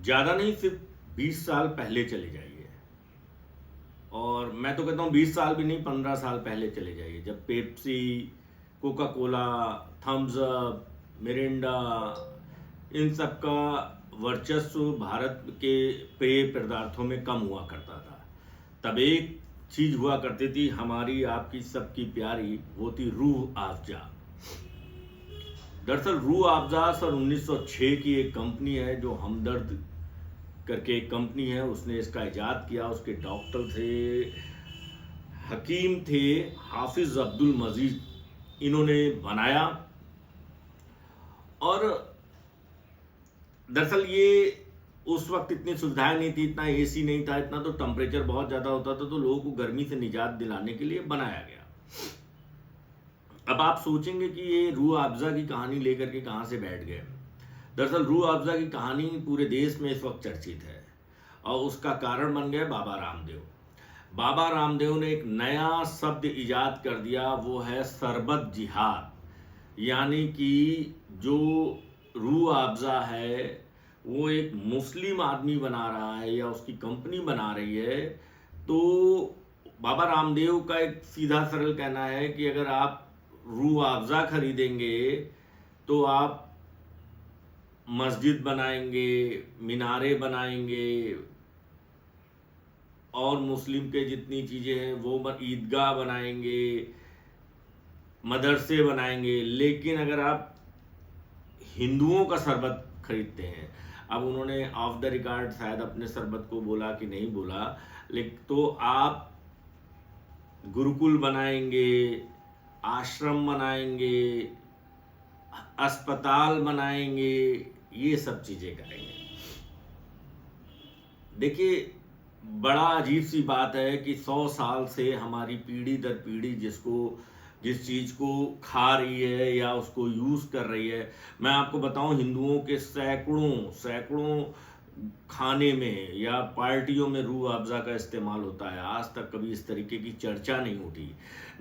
ज़्यादा नहीं, सिर्फ 20 साल पहले चले जाइए। और मैं तो कहता हूँ 20 साल भी नहीं, 15 साल पहले चले जाइए, जब Pepsi, Coca Cola, Thums Up, Mirinda, इन सब का वर्चस्व भारत के पेय पदार्थों में कम हुआ करता था। तब एक चीज हुआ करती थी हमारी आपकी सबकी प्यारी, वो थी रूह अफ़ज़ा। दरअसल रूह अफ़ज़ा सन 1906 की एक कंपनी है जो हमदर्द करके एक कंपनी है, उसने इसका इजाद किया। उसके डॉक्टर थे, हकीम थे, हाफिज अब्दुल मजीद, इन्होंने बनाया। और दरअसल ये उस वक्त इतनी सुविधाएं नहीं थी, इतना एसी नहीं था, इतना तो टेम्परेचर बहुत ज़्यादा होता था, तो लोगों को गर्मी से निजात दिलाने के लिए बनाया गया। अब आप सोचेंगे कि ये रूह अफ़ज़ा की कहानी लेकर के कहाँ से बैठ गए। दरअसल रूह अफ़ज़ा की कहानी पूरे देश में इस वक्त चर्चित है और उसका कारण बन गए बाबा रामदेव। बाबा रामदेव ने एक नया शब्द इजाद कर दिया, वो है शरबत जिहाद। यानी कि जो रूह अफ़ज़ा है वो एक मुस्लिम आदमी बना रहा है या उसकी कंपनी बना रही है, तो बाबा रामदेव का एक सीधा सरल कहना है कि अगर आप रूह अफ़ज़ा खरीदेंगे तो आप मस्जिद बनाएंगे, मीनारे बनाएंगे और मुस्लिम के जितनी चीज़ें हैं वो ईदगाह बनाएंगे, मदरसे बनाएंगे। लेकिन अगर आप हिंदुओं का शरबत खरीदते हैं, अब उन्होंने ऑफ द रिकॉर्ड शायद अपने शरबत को बोला कि नहीं बोला, लेकिन तो आप गुरुकुल बनाएंगे, आश्रम बनाएंगे, अस्पताल बनाएंगे, ये सब चीजें करेंगे। देखिए बड़ा अजीब सी बात है कि 100 साल से हमारी पीढ़ी दर पीढ़ी जिस चीज को खा रही है या उसको यूज कर रही है। मैं आपको बताऊं, हिंदुओं के सैकड़ों खाने में या पार्टियों में रूह अफ़ज़ा का इस्तेमाल होता है। आज तक कभी इस तरीके की चर्चा नहीं उठी।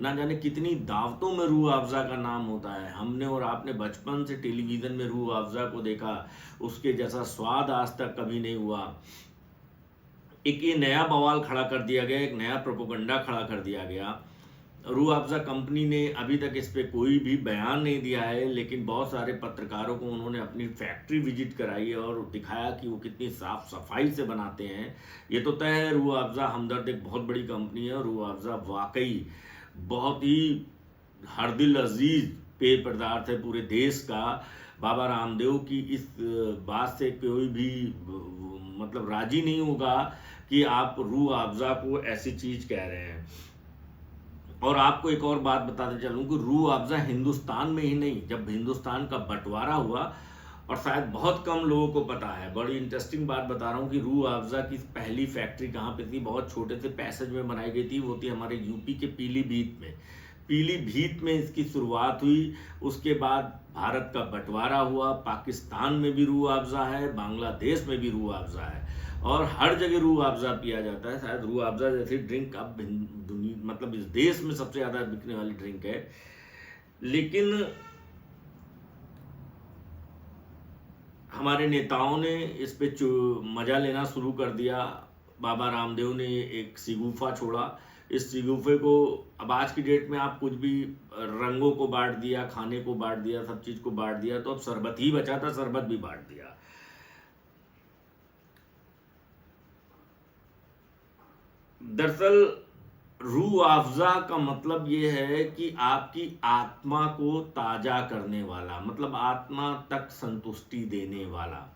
ना जाने कितनी दावतों में रूह अफ़ज़ा का नाम होता है। हमने और आपने बचपन से टेलीविज़न में रूह अफ़ज़ा को देखा, उसके जैसा स्वाद आज तक कभी नहीं हुआ। एक ये नया बवाल खड़ा कर दिया गया, एक नया प्रोपोगंडा खड़ा कर दिया गया। रूह अफ़ज़ा कंपनी ने अभी तक इस पे कोई भी बयान नहीं दिया है, लेकिन बहुत सारे पत्रकारों को उन्होंने अपनी फैक्ट्री विजिट कराई और दिखाया कि वो कितनी साफ सफाई से बनाते हैं। ये तो तय है, रूह अफ़ज़ा हमदर्द एक बहुत बड़ी कंपनी है। रूह अफ़ज़ा वाकई बहुत ही हर दिल अजीज पेय पदार्थ है पूरे देश का। बाबा रामदेव की इस बात से कोई भी मतलब राजी नहीं होगा कि आप रूह अफ़ज़ा को ऐसी चीज कह रहे हैं। और आपको एक और बात बताते चलूं कि रूह अफ़ज़ा हिंदुस्तान में ही नहीं, जब हिंदुस्तान का बंटवारा हुआ, और शायद बहुत कम लोगों को पता है, बड़ी इंटरेस्टिंग बात बता रहा हूं कि रूह अफ़ज़ा की पहली फैक्ट्री कहाँ पे थी, बहुत छोटे से पैसेज में बनाई गई थी। वो थी हमारे यूपी के पीलीभीत में। पीलीभीत में इसकी शुरुआत हुई। उसके बाद भारत का बंटवारा हुआ, पाकिस्तान में भी रूह अफ़ज़ा है, बांग्लादेश में भी रूह अफ़ज़ा है और हर जगह रूह अफ़ज़ा पिया जाता है। शायद रूह अफ़ज़ा जैसी ड्रिंक अब दुनिया मतलब इस देश में सबसे ज़्यादा बिकने वाली ड्रिंक है। लेकिन हमारे नेताओं ने इस पे मजा लेना शुरू कर दिया। बाबा रामदेव ने एक सिगुफा छोड़ा। इस सिगुफे को अब आज की डेट में आप कुछ भी रंगों को बांट दिया, खाने को बांट दिया, सब चीज को बांट दिया, तो अब शरबत ही बचा था, शरबत भी बांट दिया। दरअसल रूह अफ़ज़ा का मतलब ये है कि आपकी आत्मा को ताजा करने वाला, मतलब आत्मा तक संतुष्टि देने वाला।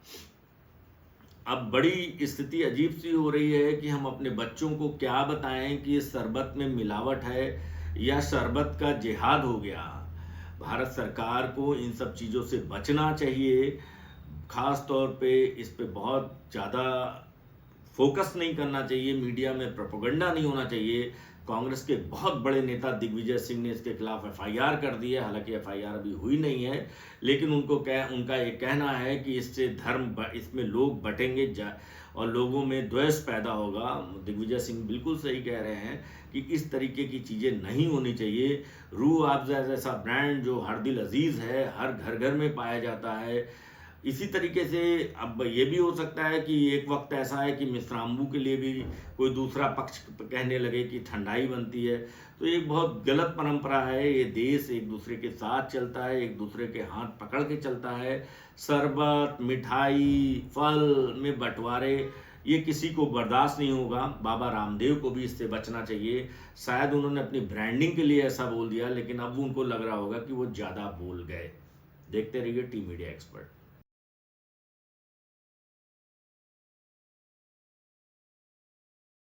अब बड़ी स्थिति अजीब सी हो रही है कि हम अपने बच्चों को क्या बताएं कि इस शरबत में मिलावट है या शरबत का जिहाद हो गया। भारत सरकार को इन सब चीज़ों से बचना चाहिए। खास तौर पे इस पे बहुत ज़्यादा फोकस नहीं करना चाहिए, मीडिया में प्रोपेगेंडा नहीं होना चाहिए। कांग्रेस के बहुत बड़े नेता दिग्विजय सिंह ने इसके खिलाफ एफआईआर कर दी है। हालांकि एफआईआर अभी हुई नहीं है, लेकिन उनका ये कहना है कि इससे इसमें लोग बटेंगे और लोगों में द्वेष पैदा होगा। दिग्विजय सिंह बिल्कुल सही कह रहे हैं कि इस तरीके की चीज़ें नहीं होनी चाहिए। रूह अफ़ज़ा जैसा ब्रांड जो हर दिल अजीज़ है, हर घर घर में पाया जाता है। इसी तरीके से अब ये भी हो सकता है कि एक वक्त ऐसा है कि मिश्राम्बू के लिए भी कोई दूसरा पक्ष कहने लगे कि ठंडाई बनती है। तो एक बहुत गलत परंपरा है। ये देश एक दूसरे के साथ चलता है, एक दूसरे के हाथ पकड़ के चलता है। शरबत, मिठाई, फल में बंटवारे, ये किसी को बर्दाश्त नहीं होगा। बाबा रामदेव को भी इससे बचना चाहिए। शायद उन्होंने अपनी ब्रांडिंग के लिए ऐसा बोल दिया, लेकिन अब उनको लग रहा होगा कि वो ज़्यादा बोल गए। देखते रहिए टी मीडिया एक्सपर्ट।